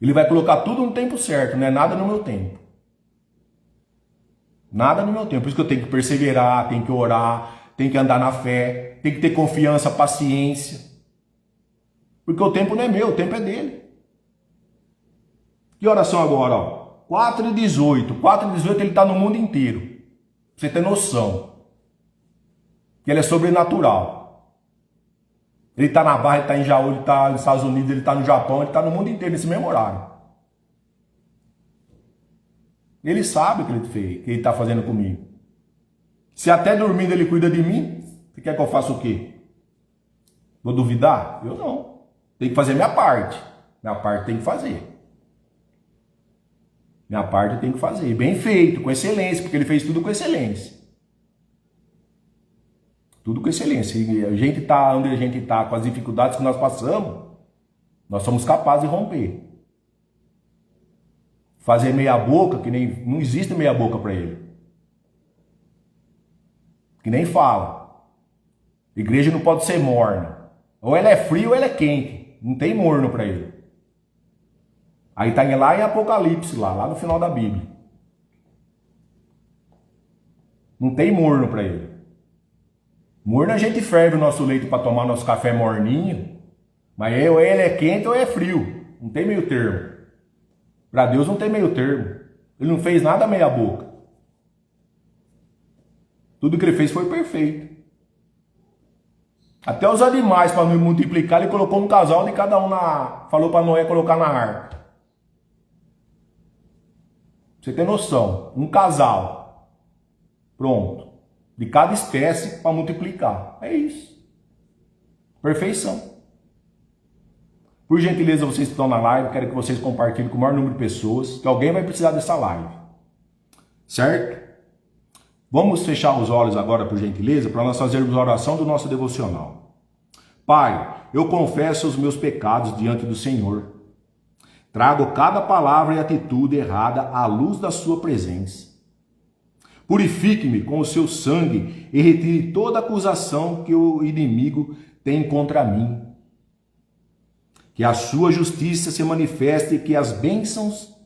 Ele vai colocar tudo no tempo certo, não é nada no meu tempo. Nada no meu tempo. Por isso que eu tenho que perseverar, tenho que orar, tenho que andar na fé, tenho que ter confiança, paciência. Porque o tempo não é meu, o tempo é dele. Que oração agora, ó? 4:18. 4:18 ele está no mundo inteiro. Pra você ter noção. Que ele é sobrenatural. Ele está na Barra, ele está em Jaú, ele está nos Estados Unidos, ele está no Japão, ele está no mundo inteiro nesse mesmo horário. Ele sabe o que ele fez, que ele está fazendo comigo. Se até dormindo ele cuida de mim, você quer que eu faça o quê? Vou duvidar? Eu não. Tem que fazer minha parte. Minha parte tem que fazer. Minha parte eu tenho que fazer. Bem feito, com excelência, porque ele fez tudo com excelência. Tudo com excelência. E a gente está onde a gente está, com as dificuldades que nós passamos, nós somos capazes de romper. Fazer meia boca, que nem não existe meia boca para ele. Que nem fala. Igreja não pode ser morna. Ou ela é fria ou ela é quente. Não tem morno para ele. Aí está lá em Apocalipse, lá no final da Bíblia. Não tem morno para ele. Morno a gente ferve o nosso leite para tomar nosso café morninho. Mas ou ele é quente ou é frio. Não tem meio termo. Para Deus não tem meio termo. Ele não fez nada meia boca. Tudo que ele fez foi perfeito. Até os animais, para não multiplicar, ele colocou um casal de cada um na... Falou para Noé colocar na arca. Você tem noção. Um casal. Pronto. De cada espécie para multiplicar. É isso. Perfeição. Por gentileza, vocês que estão na live, quero que vocês compartilhem com o maior número de pessoas, que alguém vai precisar dessa live. Certo? Vamos fechar os olhos agora, por gentileza, para nós fazermos a oração do nosso devocional. Pai, eu confesso os meus pecados diante do Senhor. Trago cada palavra e atitude errada à luz da sua presença. Purifique-me com o seu sangue e retire toda acusação que o inimigo tem contra mim. Que a sua justiça se manifeste e que as bênçãos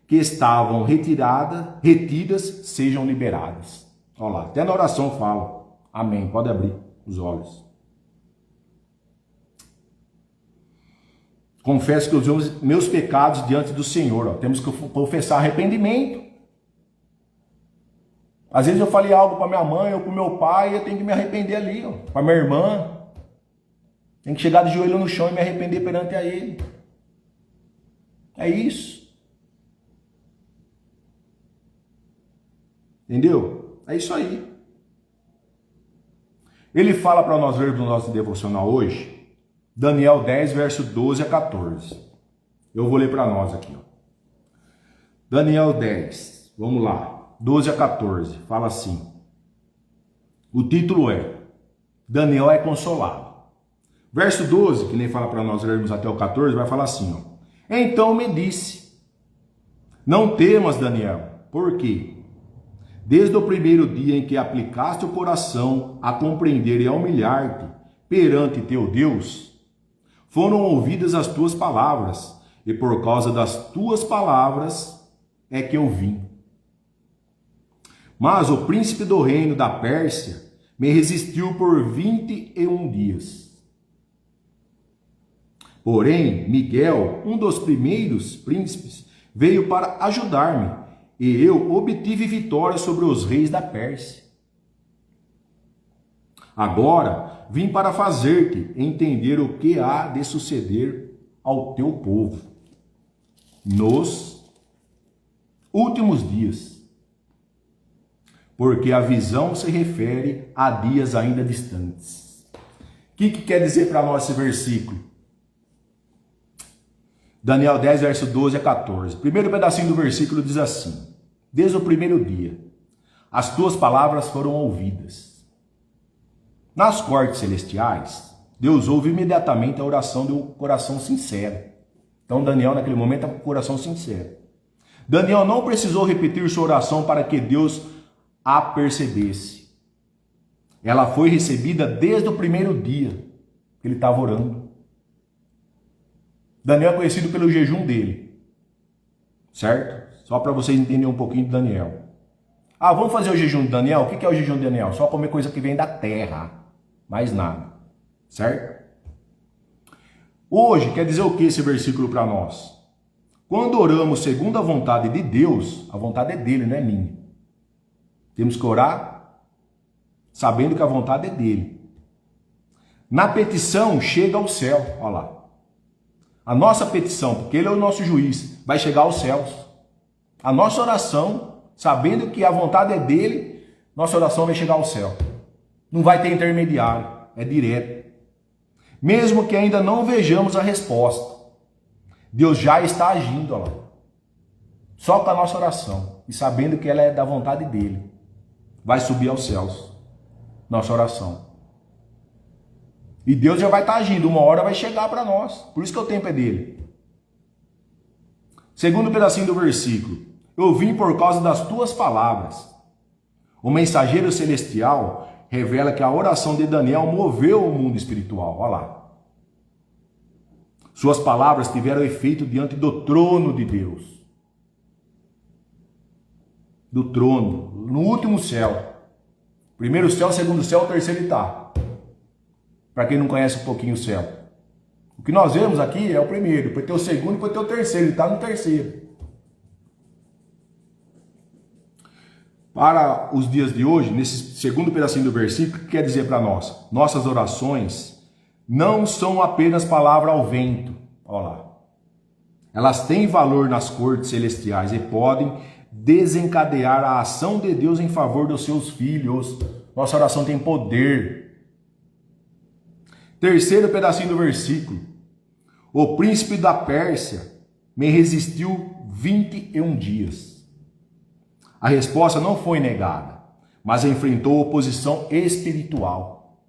que estavam retidas sejam liberadas. Olha lá, até na oração fala. Amém. Pode abrir os olhos. Confesso que os meus pecados diante do Senhor. Ó, temos que confessar arrependimento. Às vezes eu falei algo para minha mãe ou para o meu pai e eu tenho que me arrepender ali. Para minha irmã. Tem que chegar de joelho no chão e me arrepender perante a ele. É isso. Entendeu? É isso aí. Ele fala para nós vermos no nosso devocional hoje, Daniel 10, verso 12 a 14. Eu vou ler para nós aqui. Ó. Daniel 10, vamos lá, 12 a 14, fala assim. O título é Daniel é consolado. Verso 12, que nem fala para nós lermos até o 14, vai falar assim, ó. Então me disse, não temas, Daniel, por quê? Desde o primeiro dia em que aplicaste o coração a compreender e a humilhar-te perante teu Deus, foram ouvidas as tuas palavras, e por causa das tuas palavras é que eu vim. Mas o príncipe do reino da Pérsia me resistiu por 21 dias. Porém, Miguel, um dos primeiros príncipes, veio para ajudar-me e eu obtive vitória sobre os reis da Pérsia. Agora vim para fazer-te entender o que há de suceder ao teu povo nos últimos dias, porque a visão se refere a dias ainda distantes. O que quer dizer para nós esse versículo? Daniel 10, verso 12 a 14. Primeiro pedacinho do versículo diz assim: desde o primeiro dia, as tuas palavras foram ouvidas. Nas cortes celestiais, Deus ouve imediatamente a oração de um coração sincero. Então Daniel naquele momento estava com o coração sincero. Daniel não precisou repetir sua oração para que Deus a percebesse. Ela foi recebida desde o primeiro dia que ele estava orando. Daniel é conhecido pelo jejum dele, certo? Só para vocês entenderem um pouquinho de Daniel. Ah, vamos fazer o jejum de Daniel? O que é o jejum de Daniel? Só comer coisa que vem da terra, mais nada, certo? Hoje, quer dizer o que esse versículo para nós? Quando oramos segundo a vontade de Deus, a vontade é dele, não é minha. Temos que orar sabendo que a vontade é dele. Na petição, chega ao céu, olha lá. A nossa petição, porque ele é o nosso juiz, vai chegar aos céus. A nossa oração, sabendo que a vontade é dele, nossa oração vai chegar ao céu. Não vai ter intermediário, é direto. Mesmo que ainda não vejamos a resposta, Deus já está agindo, olha lá. Só com a nossa oração, e sabendo que ela é da vontade dele, vai subir aos céus, nossa oração. E Deus já vai estar agindo, uma hora vai chegar para nós. Por isso que o tempo é dele. Segundo pedacinho do versículo. Eu vim por causa das tuas palavras. O mensageiro celestial revela que a oração de Daniel moveu o mundo espiritual. Olha lá. Suas palavras tiveram efeito diante do trono de Deus. Do trono. No último céu. Primeiro céu, segundo céu, o terceiro está. Para quem não conhece um pouquinho o céu. O que nós vemos aqui é o primeiro, depois tem o segundo, depois tem o terceiro. Ele está no terceiro. Para os dias de hoje, nesse segundo pedacinho do versículo, o que quer dizer para nós? Nossas orações não são apenas palavra ao vento. Olha lá. Elas têm valor nas cortes celestiais e podem desencadear a ação de Deus em favor dos seus filhos. Nossa oração tem poder. Terceiro pedacinho do versículo. O príncipe da Pérsia me resistiu 21 dias. A resposta não foi negada, mas enfrentou oposição espiritual.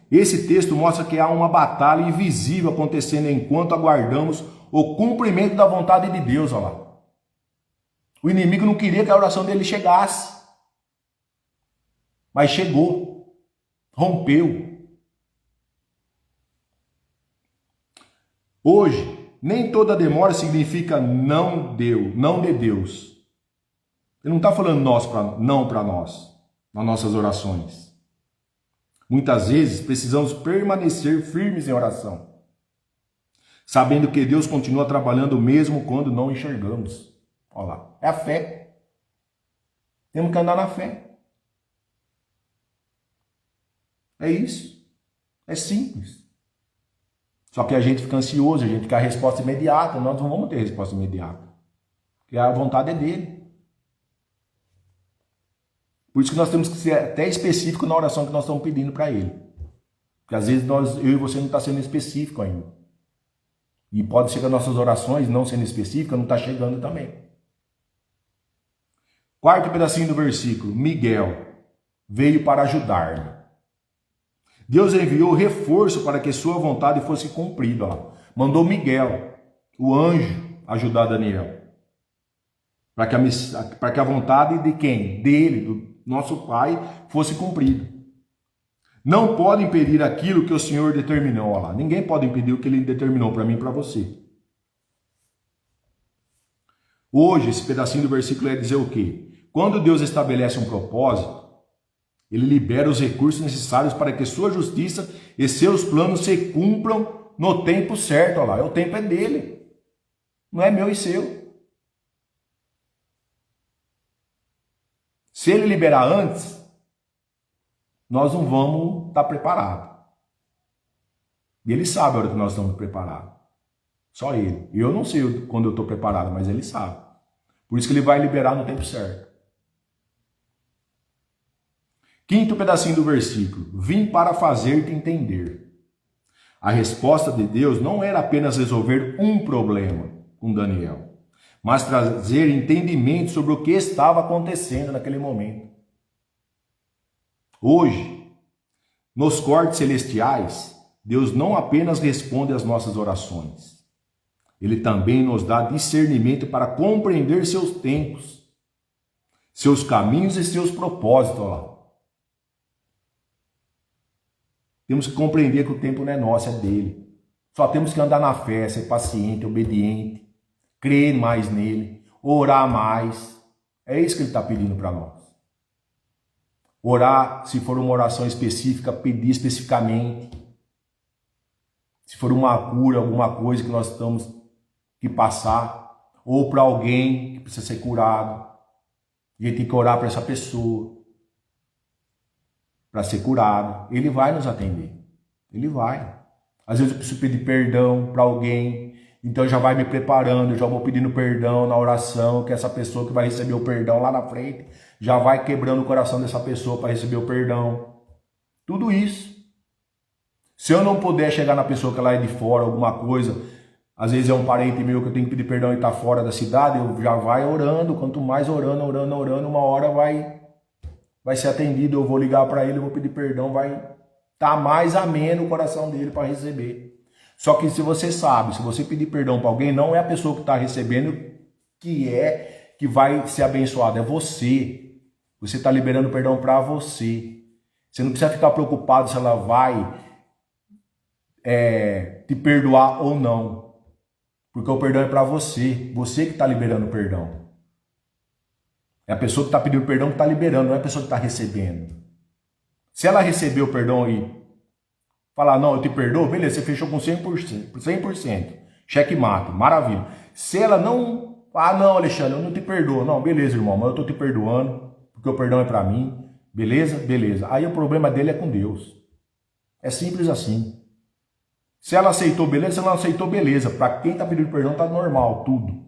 Esse texto mostra que há uma batalha invisível acontecendo enquanto aguardamos o cumprimento da vontade de Deus. Olha lá. O inimigo não queria que a oração dele chegasse, mas chegou, rompeu. Hoje, nem toda demora significa não de Deus. Ele não está falando não para nós, nas nossas orações. Muitas vezes precisamos permanecer firmes em oração, sabendo que Deus continua trabalhando mesmo quando não enxergamos. Olha lá, é a fé. Temos que andar na fé. É isso. É simples. Só que a gente fica ansioso, a gente quer a resposta imediata. Nós não vamos ter resposta imediata. Porque a vontade é dele. Por isso que nós temos que ser até específico na oração que nós estamos pedindo para ele. Porque às vezes eu e você não está sendo específico ainda. E pode ser que as nossas orações, não sendo específicas, não está chegando também. Quarto pedacinho do versículo. Miguel veio para ajudar-me. Deus enviou reforço para que sua vontade fosse cumprida. Ó. Mandou Miguel, o anjo, ajudar Daniel. Para que a vontade de quem? Dele, do nosso Pai, fosse cumprida. Não pode impedir aquilo que o Senhor determinou. Ó lá. Ninguém pode impedir o que ele determinou para mim e para você. Hoje, esse pedacinho do versículo é dizer o quê? Quando Deus estabelece um propósito, ele libera os recursos necessários para que sua justiça e seus planos se cumpram no tempo certo. Olha lá, o tempo é dele, não é meu e seu. Se ele liberar antes, nós não vamos estar preparados. E ele sabe a hora que nós estamos preparados. Só ele. Eu não sei quando eu estou preparado, mas ele sabe. Por isso que ele vai liberar no tempo certo. Quinto pedacinho do versículo. Vim para fazer-te entender. A resposta de Deus não era apenas resolver um problema com Daniel, mas trazer entendimento sobre o que estava acontecendo naquele momento. Hoje, nos cortes celestiais, Deus não apenas responde às nossas orações, Ele também nos dá discernimento para compreender seus tempos, seus caminhos e seus propósitos. Olha lá. Temos que compreender que o tempo não é nosso, é dele. Só temos que andar na fé, ser paciente, obediente, crer mais nele, orar mais. É isso que ele está pedindo para nós. Orar, se for uma oração específica, pedir especificamente. Se for uma cura, alguma coisa que nós estamos que passar, ou para alguém que precisa ser curado, a gente tem que orar para essa pessoa, para ser curado. Ele vai nos atender. Ele vai. Às vezes eu preciso pedir perdão para alguém, então já vai me preparando, eu já vou pedindo perdão na oração, que essa pessoa que vai receber o perdão lá na frente, já vai quebrando o coração dessa pessoa para receber o perdão. Tudo isso. Se eu não puder chegar na pessoa que ela é de fora, alguma coisa, às vezes é um parente meu que eu tenho que pedir perdão e está fora da cidade, eu já vai orando, quanto mais orando, uma hora vai ser atendido, eu vou ligar para ele, eu vou pedir perdão, vai estar mais ameno o coração dele para receber. Só que se você sabe, se você pedir perdão para alguém, não é a pessoa que está recebendo que vai ser abençoada, é você. Você está liberando perdão para você. Você não precisa ficar preocupado se ela vai te perdoar ou não. Porque o perdão é para você. Você que está liberando o perdão. É a pessoa que está pedindo perdão que está liberando, não é a pessoa que está recebendo. Se ela receber o perdão e falar, não, eu te perdoo, beleza, você fechou com 100%, 100%. Checkmate, maravilha. Se ela não, não, Alexandre, eu não te perdoo. Não, beleza, irmão, mas eu estou te perdoando, porque o perdão é para mim. Beleza? Beleza. Aí o problema dele é com Deus. É simples assim. Se ela aceitou, beleza. Se ela não aceitou, beleza. Para quem está pedindo perdão, tá normal, tudo.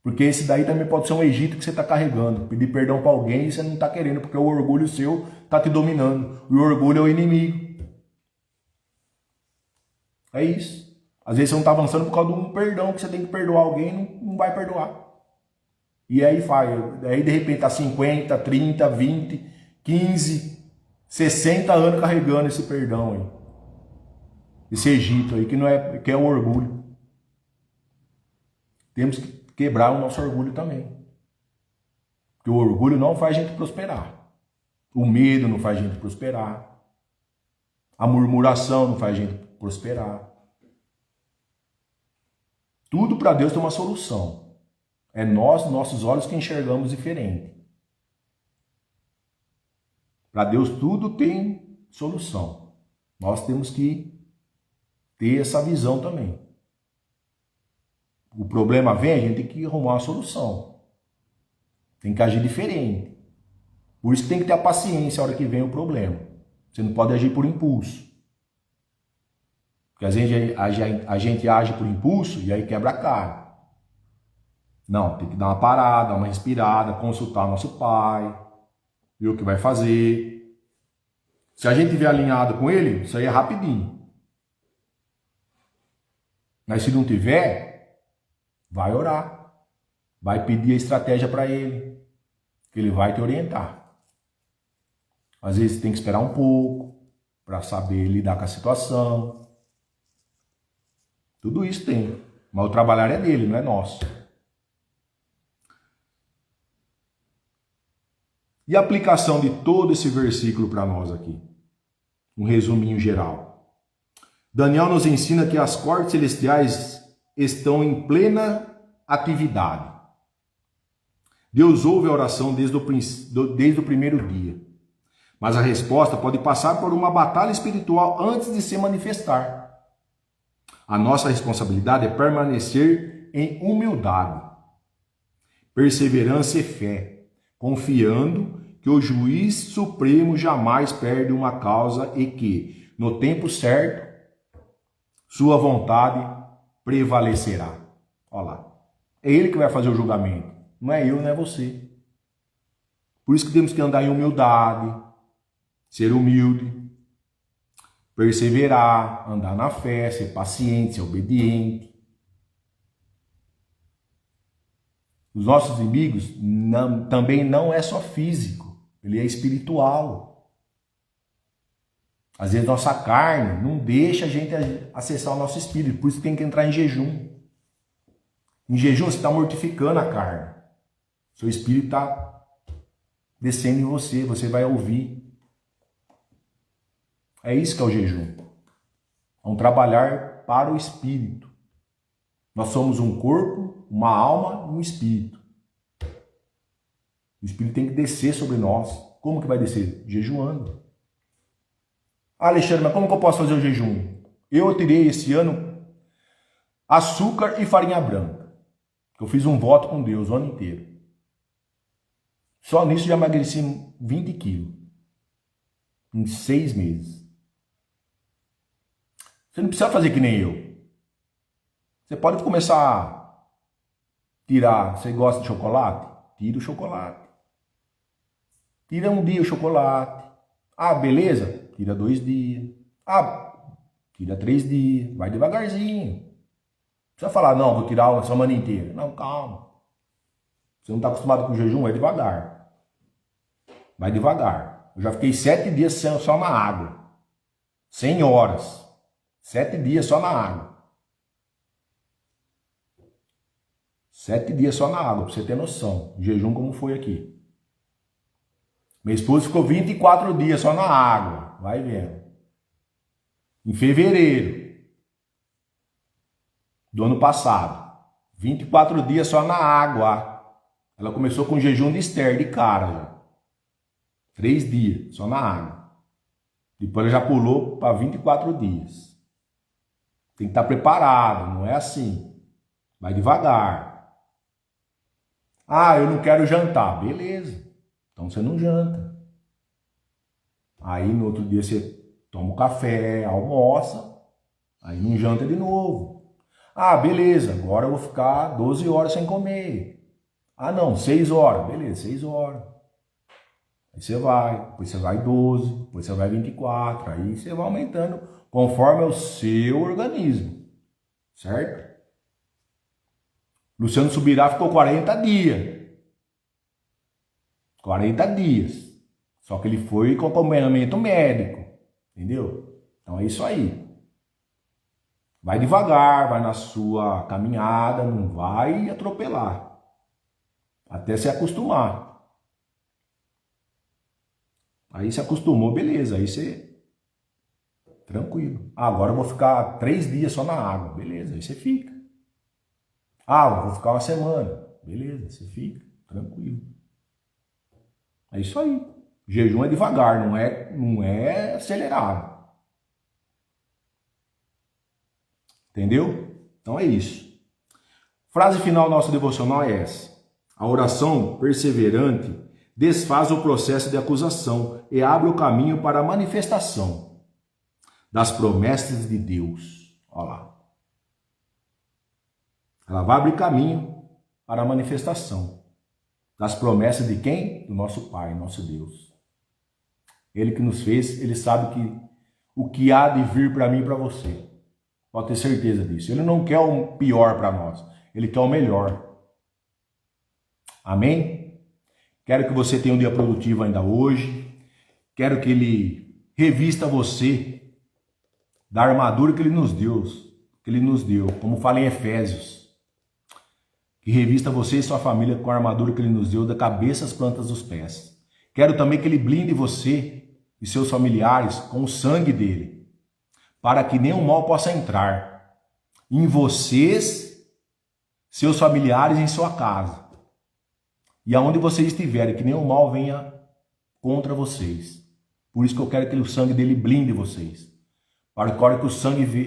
Porque esse daí também pode ser um Egito que você está carregando. Pedir perdão para alguém e você não está querendo, porque o orgulho seu está te dominando. E o orgulho é o inimigo. É isso. Às vezes você não está avançando por causa de um perdão, que você tem que perdoar alguém e não vai perdoar. E aí aí de repente está 50, 30, 20, 15, 60 anos carregando esse perdão aí. Esse Egito aí, que é o orgulho. Temos que quebrar o nosso orgulho também. Porque o orgulho não faz a gente prosperar. O medo não faz a gente prosperar. A murmuração não faz a gente prosperar. Tudo para Deus tem uma solução. É nós, nossos olhos, que enxergamos diferente. Para Deus tudo tem solução. Nós temos que ter essa visão também. O problema vem, a gente tem que arrumar uma solução. Tem que agir diferente. Por isso que tem que ter a paciência a hora que vem o problema. Você não pode agir por impulso. Porque às vezes a gente age por impulso e aí quebra a cara. Não, tem que dar uma parada, dar uma respirada, consultar nosso pai, ver o que vai fazer. Se a gente estiver alinhado com ele, isso aí é rapidinho. Mas se não tiver, vai orar. Vai pedir a estratégia para ele, que ele vai te orientar. Às vezes tem que esperar um pouco para saber lidar com a situação. Tudo isso tem. Mas o trabalhar é dele, não é nosso. E a aplicação de todo esse versículo para nós aqui? Um resuminho geral. Daniel nos ensina que as cortes celestiais estão em plena atividade. Deus ouve a oração desde o primeiro dia. Mas a resposta pode passar por uma batalha espiritual antes de se manifestar. A nossa responsabilidade é permanecer em humildade, perseverança e fé, confiando que o juiz supremo jamais perde uma causa e que, no tempo certo, sua vontade prevalecerá. Olha lá. É ele que vai fazer o julgamento. Não é eu, não é você. Por isso que temos que andar em humildade, ser humilde, perseverar, andar na fé, ser paciente, ser obediente. Os nossos inimigos também não é só físico, ele é espiritual. Às vezes nossa carne não deixa a gente acessar o nosso espírito, por isso tem que entrar em jejum. Em jejum você está mortificando a carne. Seu espírito está descendo em você, você vai ouvir. É isso que é o jejum. Vamos trabalhar para o espírito. Nós somos um corpo, uma alma e um espírito. O espírito tem que descer sobre nós. Como que vai descer? Jejuando. Ah, Alexandre, mas como que eu posso fazer o jejum? Eu tirei esse ano açúcar e farinha branca. Eu fiz um voto com Deus o ano inteiro. Só nisso já emagreci 20 quilos. Em 6 meses. Você não precisa fazer que nem eu. Você pode começar a tirar. Você gosta de chocolate? Tira o chocolate. Tira um dia o chocolate. Ah, beleza? Tira 2 dias. Ah, tira 3 dias. Vai devagarzinho. Não precisa falar, não, vou tirar a semana inteira. Não, calma. Você não está acostumado com o jejum? Vai devagar. Vai devagar. Eu já fiquei 7 dias só na água. 100 horas. 7 dias só na água. 7 dias só na água, pra você ter noção. O jejum como foi aqui. Minha esposa ficou 24 dias só na água. Vai vendo. Em fevereiro do ano passado. 24 dias só na água. Ela começou com jejum de Esther, de cara já. 3 dias só na água. Depois ela já pulou para 24 dias. Tem que estar preparado, não é assim. Vai devagar. Ah, eu não quero jantar. Beleza. Então você não janta. Aí no outro dia você toma um café, almoça. Aí não janta de novo. Ah, beleza. Agora eu vou ficar 12 horas sem comer. Ah, não, 6 horas. Beleza, 6 horas. Aí você vai. Depois você vai 12. Depois você vai 24. Aí você vai aumentando conforme o seu organismo. Certo? Luciano Subirá ficou 40 dias. 40 dias. Só que ele foi com acompanhamento médico. Entendeu? Então é isso aí. Vai devagar, vai na sua caminhada, não vai atropelar. Até se acostumar. Aí se acostumou, beleza. Aí você... Tranquilo. Ah, agora eu vou ficar 3 dias só na água. Beleza, aí você fica. Ah, eu vou ficar uma semana. Beleza, você fica. Tranquilo. É isso aí. Jejum é devagar, não é acelerado. Entendeu? Então é isso. Frase final nossa devocional é essa. A oração perseverante desfaz o processo de acusação e abre o caminho para a manifestação das promessas de Deus. Olha lá. Ela vai abrir caminho para a manifestação das promessas de quem? Do nosso Pai, nosso Deus. Ele que nos fez, ele sabe o que há de vir para mim e para você. Pode ter certeza disso. Ele não quer o pior para nós, ele quer o melhor. Amém? Quero que você tenha um dia produtivo ainda hoje. Quero que ele revista você da armadura que ele nos deu, como fala em Efésios. Que revista você e sua família com a armadura que ele nos deu, da cabeça às plantas dos pés. Quero também que ele blinde você e seus familiares com o sangue dele, para que nenhum mal possa entrar em vocês, seus familiares, em sua casa. E aonde vocês estiverem, que nenhum mal venha contra vocês. Por isso que eu quero que o sangue dele blinde vocês. Para que a hora que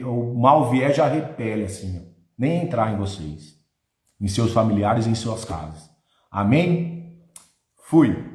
o mal vier, já repele assim, ó, nem entrar em vocês, em seus familiares, em suas casas. Amém? Fui.